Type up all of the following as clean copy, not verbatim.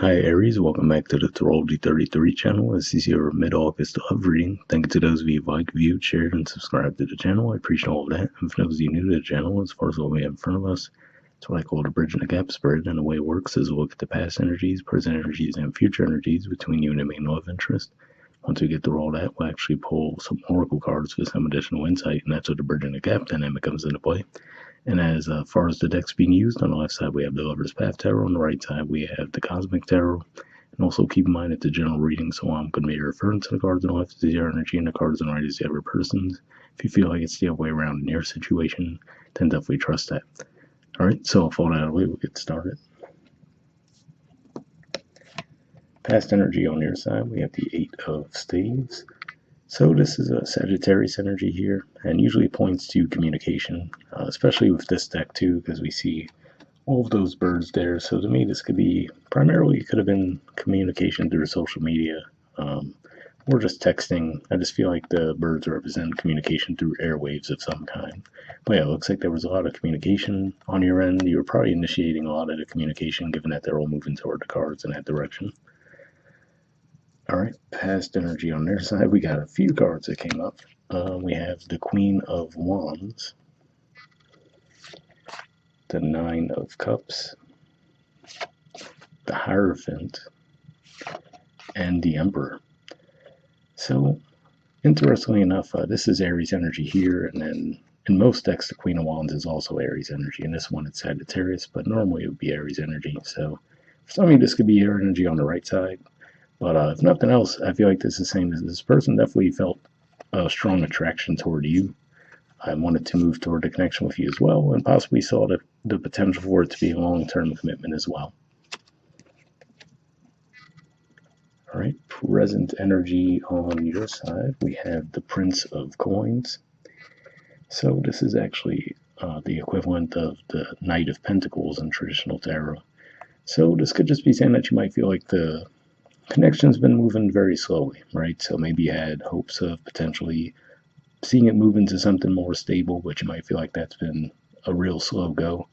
Hi Aries, welcome back to the Astrology 33 channel. This is your mid-August love reading. Thank you to those of you who liked, viewed, shared, and subscribed to the channel. I appreciate all of that. And for those of you new to the channel, as far as what we have in front of us, it's what I call the bridge and the gap spread. And the way it works is we'll look at the past energies, present energies, and future energies between you and the main love interest. Once we get through all that, we'll actually pull some oracle cards with some additional insight, and that's where the bridge and the gap dynamic comes into play. And as far as the decks being used, on the left side we have the Lover's Path Tarot, on the right side we have the Cosmic Tarot. And also keep in mind it's a general reading, so I'm going to be referring to the cards on the left as your energy and the cards on the right as the other person's. If you feel like it's the other way around in your situation, then definitely trust that. Alright, so with all that out of the way, we'll get started. Past energy on your side, we have the Eight of Staves. So this is a Sagittarius energy here, and usually points to communication, especially with this deck too, because we see all of those birds there. So to me, this could be primarily could have been communication through social media, or just texting. I just feel like the birds represent communication through airwaves of some kind. But yeah, it looks like there was a lot of communication on your end. You were probably initiating a lot of the communication, given that they're all moving toward the cards in that direction. Alright, past energy on their side. We got a few cards that came up. We have the Queen of Wands, the Nine of Cups, the Hierophant, and the Emperor. So, interestingly enough, this is Aries energy here, and then in most decks, the Queen of Wands is also Aries energy. In this one, it's Sagittarius, but normally it would be Aries energy. So, for some of you, this could be your energy on the right side. But if nothing else, I feel like this is saying that this person definitely felt a strong attraction toward you. I wanted to move toward a connection with you as well, and possibly saw the potential for it to be a long-term commitment as well. All right, present energy on your side, we have the Prince of Coins. So this is actually the equivalent of the Knight of Pentacles in traditional tarot. So this could just be saying that you might feel like the connection's been moving very slowly, right? So maybe you had hopes of potentially seeing it move into something more stable, but you might feel like that's been a real slow go.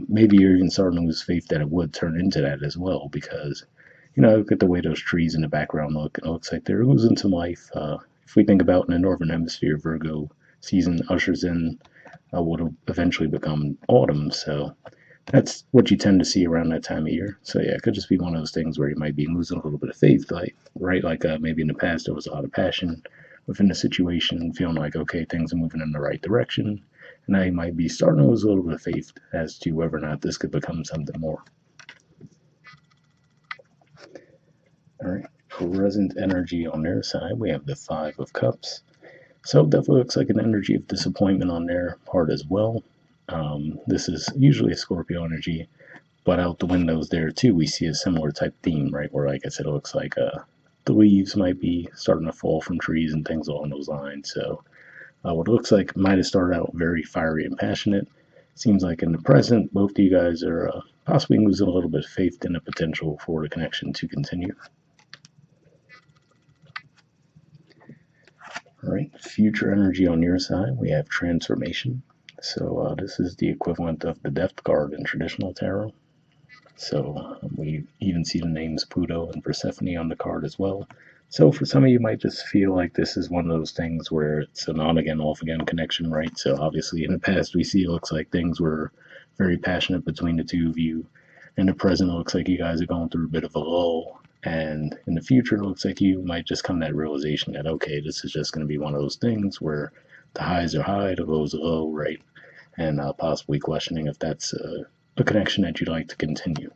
Maybe you're even starting to lose faith that it would turn into that as well, because, you know, look at the way those trees in the background look. It looks like they're losing some life. If we think about in the Northern Hemisphere, Virgo season ushers in what will eventually become autumn, so that's what you tend to see around that time of year. So yeah, it could just be one of those things where you might be losing a little bit of faith, like right, like maybe in the past there was a lot of passion within the situation, feeling like okay, things are moving in the right direction, and now you might be starting to lose a little bit of faith as to whether or not this could become something more. All right, present energy on their side, we have the Five of Cups. So it definitely looks like an energy of disappointment on their part as well. This is usually a Scorpio energy, but out the windows there too, we see a similar type theme, right? Where, like I said, it looks like the leaves might be starting to fall from trees and things along those lines. So, what it looks like might have started out very fiery and passionate. Seems like in the present, both of you guys are possibly losing a little bit of faith in the potential for the connection to continue. All right, future energy on your side, we have transformation. So this is the equivalent of the Death card in traditional tarot. So we even see the names Pluto and Persephone on the card as well. So for some of you might just feel like this is one of those things where it's an on again, off again connection, right? So obviously in the past we see it looks like things were very passionate between the two of you. In the present it looks like you guys are going through a bit of a lull. And in the future, it looks like you might just come to that realization that, okay, this is just going to be one of those things where the highs are high, the lows are low, right? And possibly questioning if that's a connection that you'd like to continue.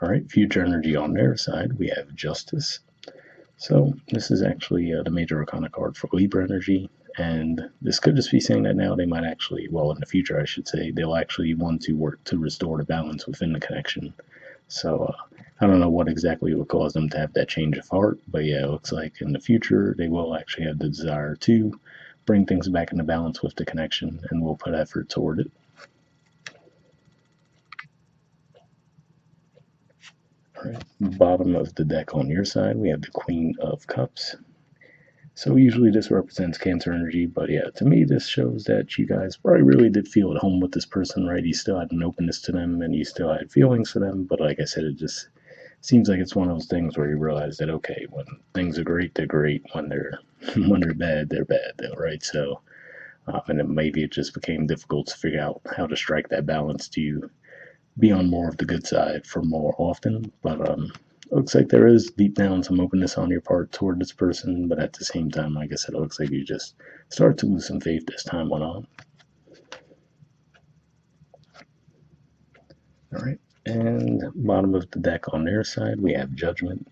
All right, future energy on their side, we have Justice. So this is actually the major arcana card for Libra energy. And this could just be saying that now they might actually, well, in the future, I should say, they'll actually want to work to restore the balance within the connection. So I don't know what exactly would cause them to have that change of heart, but yeah, it looks like in the future they will actually have the desire to bring things back into balance with the connection, and will put effort toward it. All right, bottom of the deck on your side, we have the Queen of Cups. So usually this represents Cancer energy, but yeah, to me this shows that you guys probably really did feel at home with this person, right? You still had an openness to them and you still had feelings for them, but like I said, it just seems like it's one of those things where you realize that okay, when things are great, they're great. When they're when they're bad, though, right? So, and then maybe it just became difficult to figure out how to strike that balance. Do you be on more of the good side for more often? But it looks like there is deep down some openness on your part toward this person, but at the same time, like I said, it looks like you just start to lose some faith as time went on. All right. And bottom of the deck on their side, we have Judgment.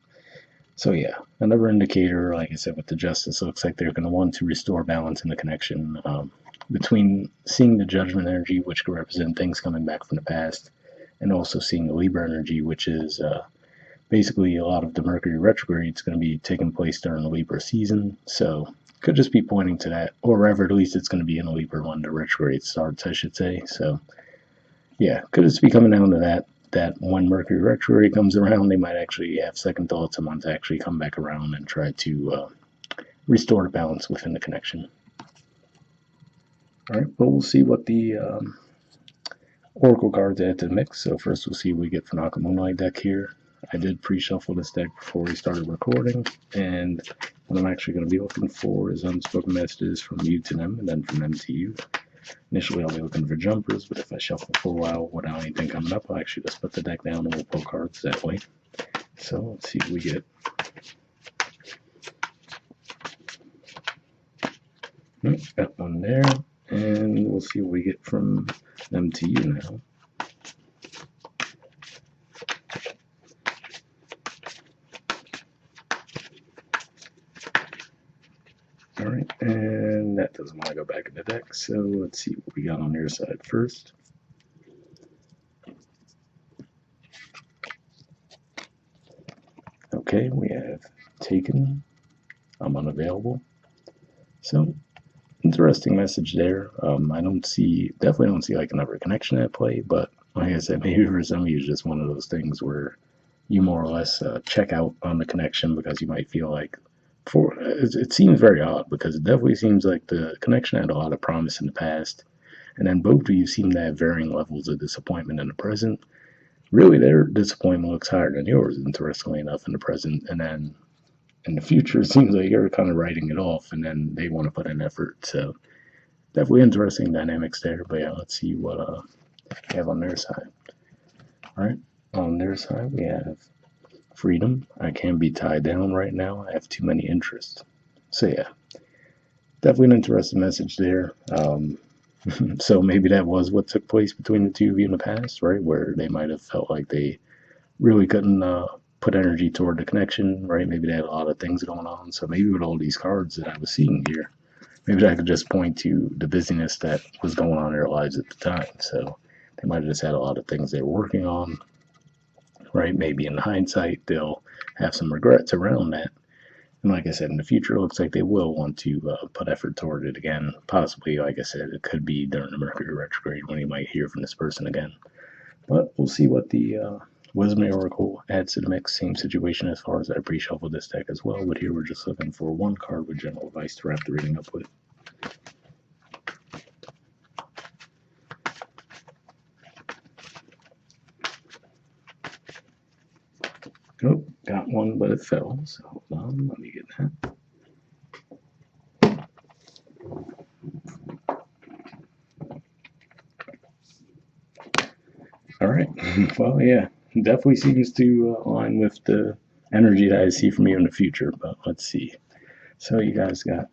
So yeah, another indicator, like I said, with the Justice, looks like they're going to want to restore balance in the connection between seeing the Judgment energy, which could represent things coming back from the past, and also seeing the Libra energy, which is basically a lot of the Mercury retrograde is going to be taking place during the Libra season. So could just be pointing to that, or rather, at least it's going to be in a Libra when the retrograde starts, I should say. So yeah, could just be coming down to that. That when Mercury retrograde comes around, they might actually have second thoughts and want to actually come back around and try to restore balance within the connection. All right, but we'll see what the Oracle cards add to the mix. So first we'll see what we get from Naka Moonlight deck here. I did pre-shuffle this deck before we started recording, and what I'm actually going to be looking for is unspoken messages from you to them, and then from them to you. Initially, I'll be looking for jumpers, but if I shuffle for a while without anything coming up, I'll actually just put the deck down and we'll pull cards that way. So let's see what we get. Got one there, and we'll see what we get from them to you now. All right, and that doesn't want to go back in the deck, so let's see what we got on your side first. Okay, we have Taken. I'm unavailable. So, interesting message there. Definitely don't see like another connection at play, but like I said, maybe for some of you, it's just one of those things where you more or less check out on the connection because you might feel like it seems very odd because it definitely seems like the connection had a lot of promise in the past, and then both of you seem to have varying levels of disappointment in the present. Really, their disappointment looks higher than yours, interestingly enough, in the present, and then in the future, it seems like you're kind of writing it off, and then they want to put in effort. So definitely interesting dynamics there. But yeah, let's see what we have on their side. All right, on their side, we have freedom. I can't be tied down right now. I have too many interests. So yeah, definitely an interesting message there. So maybe that was what took place between the two of you in the past, right? Where they might have felt like they really couldn't put energy toward the connection, right? Maybe they had a lot of things going on. So maybe with all these cards that I was seeing here, maybe I could just point to the busyness that was going on in their lives at the time. So they might have just had a lot of things they were working on, right? Maybe in hindsight, they'll have some regrets around that. And like I said, in the future, it looks like they will want to put effort toward it again. Possibly, like I said, it could be during the Mercury retrograde when you might hear from this person again. But we'll see what the Wisdom Oracle adds to the mix. Same situation as far as I pre-shuffled this deck as well. But here we're just looking for one card with general advice to wrap the reading up with. Oh, got one, but it fell. So hold on, let me get that. All right. Well, yeah, definitely seems to align with the energy that I see from you in the future. But let's see. So you guys got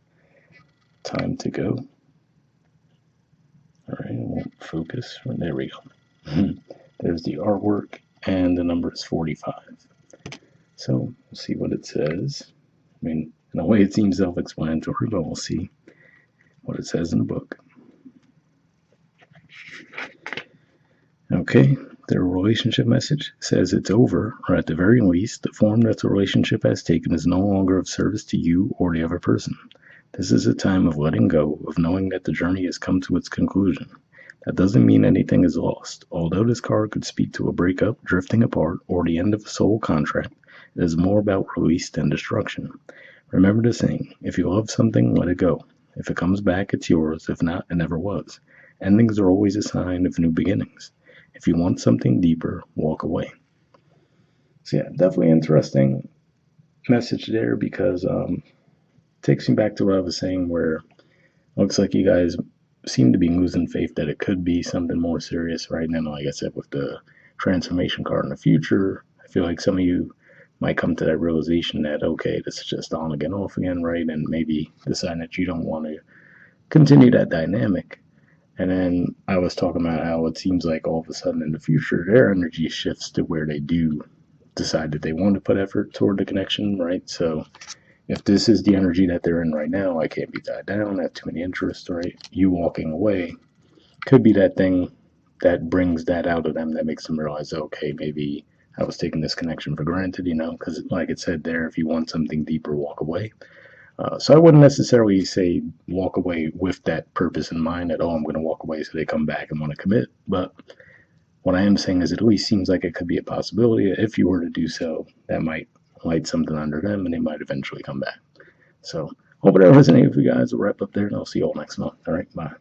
time to go. All right, we'll focus. There we go. There's the artwork, and the number is 45. So we'll see what it says. I mean, in a way, it seems self-explanatory, but we'll see what it says in the book. Okay, their relationship message says it's over, or at the very least, the form that the relationship has taken is no longer of service to you or the other person. This is a time of letting go, of knowing that the journey has come to its conclusion. That doesn't mean anything is lost. Although this card could speak to a breakup, drifting apart, or the end of a soul contract, it is more about release than destruction. Remember the saying, if you love something, let it go. If it comes back, it's yours. If not, it never was. Endings are always a sign of new beginnings. If you want something deeper, walk away. So yeah, definitely interesting message there because takes me back to what I was saying where looks like you guys seem to be losing faith that it could be something more serious right now. Like I said, with the transformation card in the future, I feel like some of you might come to that realization that, okay, this is just on again, off again, right? And maybe decide that you don't want to continue that dynamic. And then I was talking about how it seems like all of a sudden in the future, their energy shifts to where they do decide that they want to put effort toward the connection, right? So if this is the energy that they're in right now, I can't be tied down, I have too many interests, right? You walking away could be that thing that brings that out of them that makes them realize, okay, maybe I was taking this connection for granted, because like it said there, if you want something deeper, walk away. So I wouldn't necessarily say walk away with that purpose in mind that, oh, I'm going to walk away so they come back and want to commit. But what I am saying is it at least seems like it could be a possibility. If you were to do so, that might light something under them and they might eventually come back. So hope it resonated with you guys. We'll wrap up there and I'll see you all next month. All right, bye.